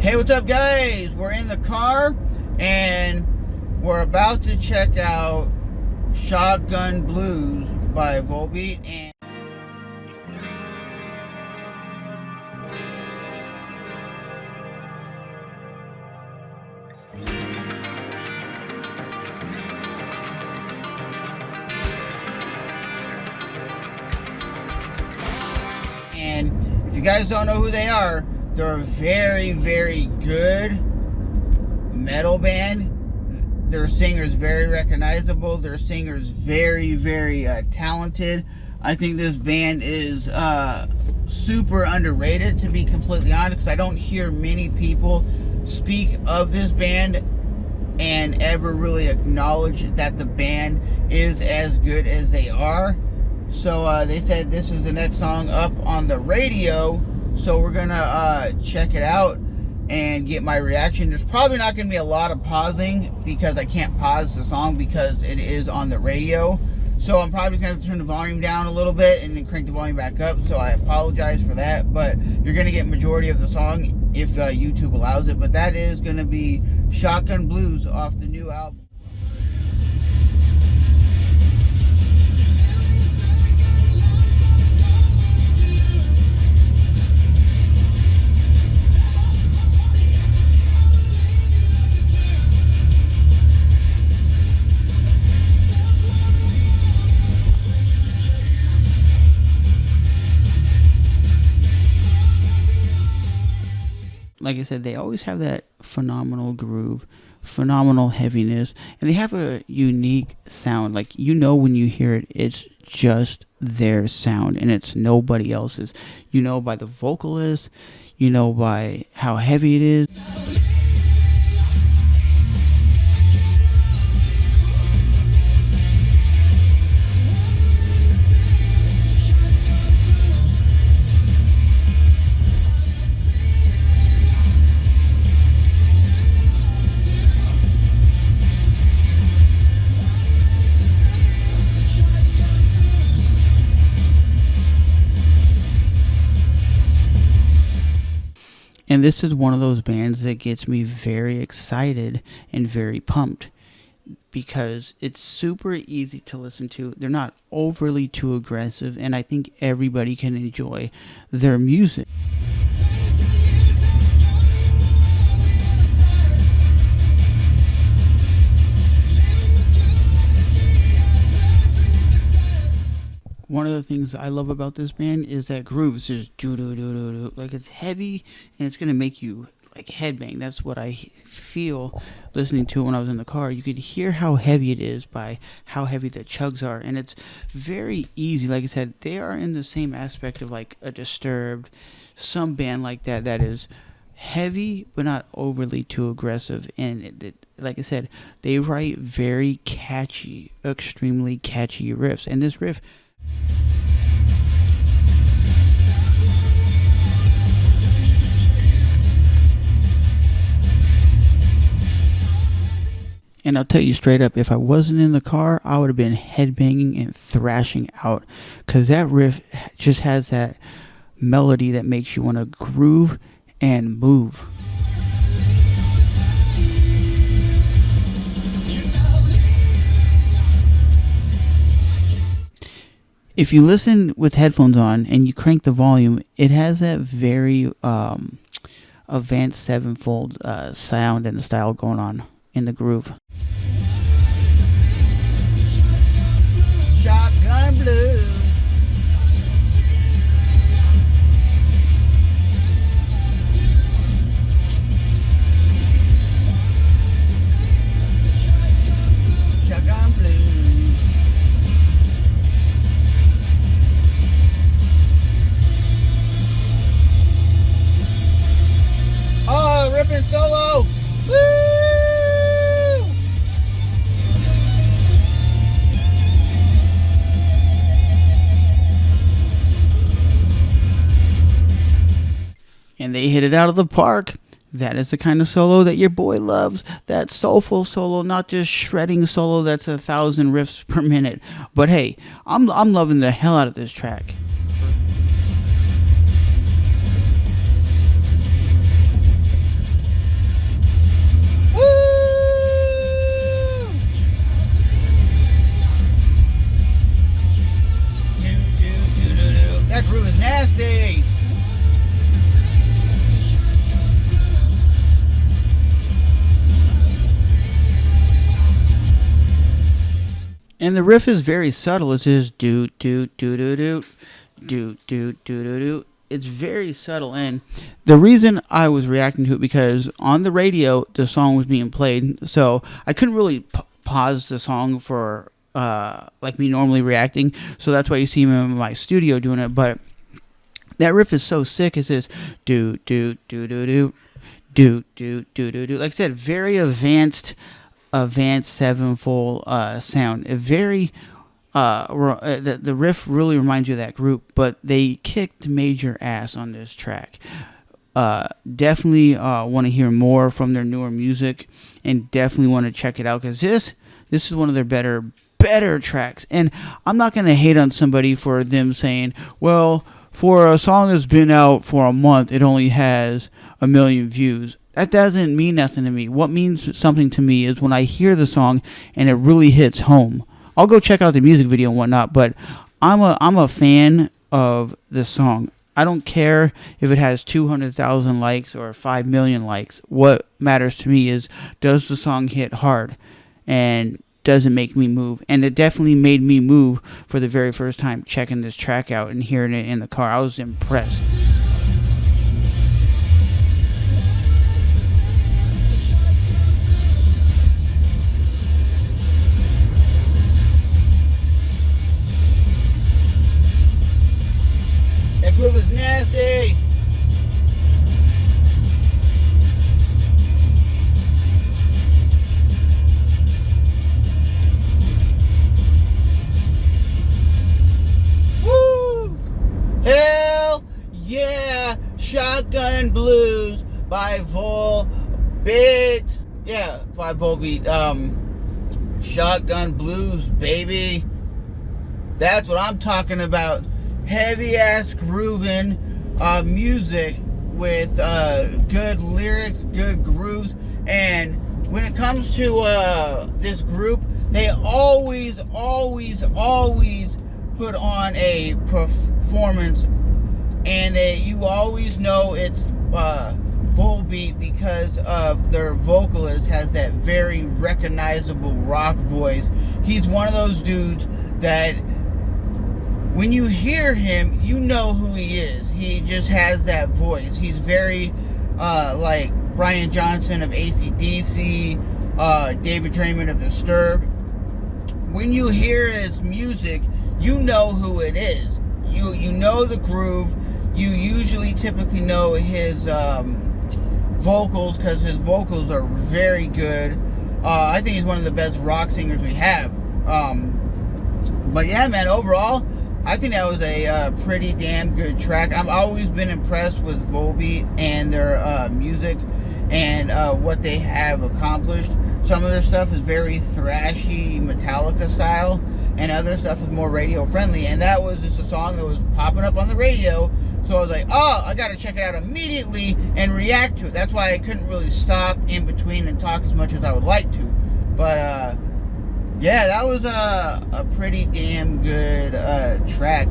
Hey, what's up, guys? We're in the car and we're about to check out Shotgun Blues by Volbeat. And if you guys don't know who they are, they're a very, very good metal band. Their singer's very recognizable. Their singer's very, very talented. I think this band is super underrated, to be completely honest, because I don't hear many people speak of this band and ever really acknowledge that the band is as good as they are. So they said this is the next song up on the radio, so we're gonna check it out and get my reaction. There's probably not gonna be a lot of pausing because I can't pause the song because it is on the radio. So I'm probably just gonna have to turn the volume down a little bit and then crank the volume back up. So I apologize for that, but you're gonna get majority of the song if YouTube allows it. But that is gonna be Shotgun Blues off the new album. Like I said, they always have that phenomenal groove, phenomenal heaviness, and they have a unique sound. Like, you know, when you hear it, it's just their sound and it's nobody else's. You know by the vocalist, you know by how heavy it is. And this is one of those bands that gets me very excited and very pumped because it's super easy to listen to. They're not overly too aggressive, and I think everybody can enjoy their music. One of the things I love about this band is that groove. It's just do-do-do-do-do. Like, it's heavy and it's going to make you like headbang. That's what I feel listening to it when I was in the car. You could hear how heavy it is by how heavy the chugs are. And it's very easy. Like I said, they are in the same aspect of like a Disturbed, some band like that that is heavy but not overly too aggressive. And like I said, they write very catchy, extremely catchy riffs. And this riff... And I'll tell you straight up, if I wasn't in the car, I would have been headbanging and thrashing out. Because that riff just has that melody that makes you want to groove and move. If you listen with headphones on and you crank the volume, it has that very Advanced Sevenfold sound and style going on in the groove. Shotgun Blues. Shotgun Blues. Oh, ripping solo! Woo! And they hit it out of the park. That is the kind of solo that your boy loves. That soulful solo, not just shredding solo that's 1,000 riffs per minute. But hey, I'm loving the hell out of this track. And the riff is very subtle. It's just do do do do do do do do do do. It's very subtle, and the reason I was reacting to it because on the radio the song was being played, so I couldn't really pause the song for like me normally reacting. So that's why you see me in my studio doing it. But that riff is so sick. It says do do do do do do do do do do. Like I said, very advanced sevenfold sound. A very the riff really reminds you of that group, but they kicked major ass on this track. Definitely want to hear more from their newer music, and definitely want to check it out because this is one of their better tracks. And I'm not gonna hate on somebody for them saying, well, for a song that's been out for a month, it only has 1 million views. That doesn't mean nothing to me. What means something to me is when I hear the song and it really hits home. I'll go check out the music video and whatnot, but I'm a fan of this song. I don't care if it has 200,000 likes or 5 million likes. What matters to me is, does the song hit hard? And does it make me move? And it definitely made me move for the very first time checking this track out and hearing it in the car. I was impressed. That groove is nasty. Woo! Hell yeah! Shotgun Blues by Volbeat. Yeah, by Volbeat. Shotgun Blues, baby. That's what I'm talking about. Heavy ass grooving music with good lyrics, good grooves. And when it comes to this group, they always put on a performance, and you always know it's Volbeat because of their vocalist has that very recognizable rock voice. He's one of those dudes that when you hear him, you know who he is. He just has that voice. He's very like Brian Johnson of AC/DC, David Draymond of Disturbed. When you hear his music, you know who it is. You know the groove. You usually typically know his vocals because his vocals are very good. I think he's one of the best rock singers we have. But yeah, man, overall, I think that was a pretty damn good track. I've always been impressed with Volbeat and their music and what they have accomplished. Some of their stuff is very thrashy Metallica style, and other stuff is more radio friendly. And that was just a song that was popping up on the radio, so I was like, oh, I gotta check it out immediately and react to it. That's why I couldn't really stop in between and talk as much as I would like to. But yeah, that was a pretty damn good track.